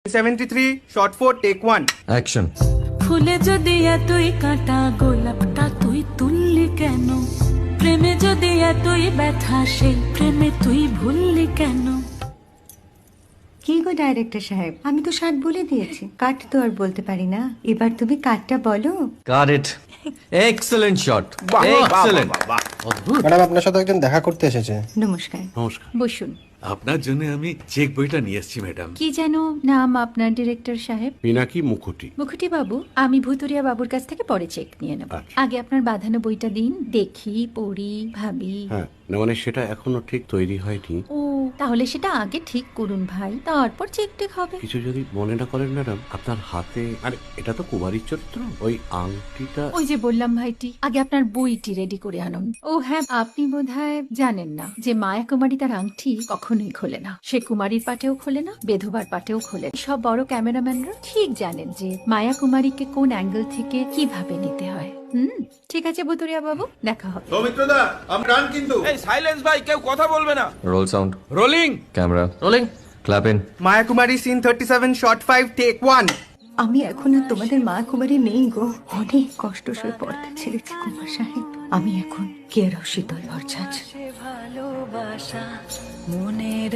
73, shot 4, take 1. Action. ফুলে যদি এতই কাঁটা গোলাপটা তুই তুললি কেন? প্রেমে যদি এতই ব্যথা সেই প্রেমে তুই ভুললি কেন? কি গো ডাইরেক্টর সাহেব, আমি তো 60 বলে দিয়েছি, কাট তো আর বলতে পারি না। এবার তুমি কাটটা বলো। Got it. Excellent shot, excellent. Madam, আপনার সাথে একজন দেখা করতে এসেছে। নমস্কার, নমস্কার। বসুন। আপনার জন্য আমি চেক বইটা নিয়ে এসেছি ম্যাডাম। কি যেন নাম আপনার ডিরেক্টর সাহেব? পিনাকি মুখোটি। মুখুটি বাবু, আমি ভুতুরিয়া বাবুর কাছ থেকে পরে চেক নিয়ে নেব। আচ্ছা। আগে আপনার বাঁধানো বইটা দিন, দেখি, পড়ি, ভাবি। হ্যাঁ, না মানে সেটা এখনো ঠিক তৈরি হয়নি। ও, তাহলে সেটা আগে ঠিক করুন ভাই, তারপর চেক টেক হবে। কিছু যদি মনে না করেন ম্যাডাম, আপনার হাতে, আরে এটা তো কুমারীর চরিত্র, ওই আংটিটা। ওই যে বললাম ভাইটি, আগে আপনার বইটি রেডি করে আনুন। ও হ্যাঁ, আপনি বোধহয় জানেন না যে মায়া কুমারী তার আংটি কখনোই খোলে না। সে কুমারীর পাটেও খোলে না, বেধবার পাটেও খোলে না। সব বড় ক্যামেরাম্যানরা ঠিক জানেন যে মায়া কুমারীকে কোন অ্যাঙ্গেল থেকে কিভাবে নিতে হয়। ঠিক আছে বুতুরিয়া বাবু, দেখা হবে। সৌমিত্রদা, আমি রান কিন্তু। এই সাইলেন্স ভাই, কেউ কথা বলবে না। Roll sound, rolling. Camera rolling, clap in. Maya Kumari, scene 37, shot 5, take 1. আমি এখন আর তোমাদের মা কুমারী নেই গো, অনেক কষ্ট সয়ে পড়তে ছেড়েছি কুমার সাহেব। আমি এখন কেরও শীতল ভরছাছ। ভালোবাসা মনের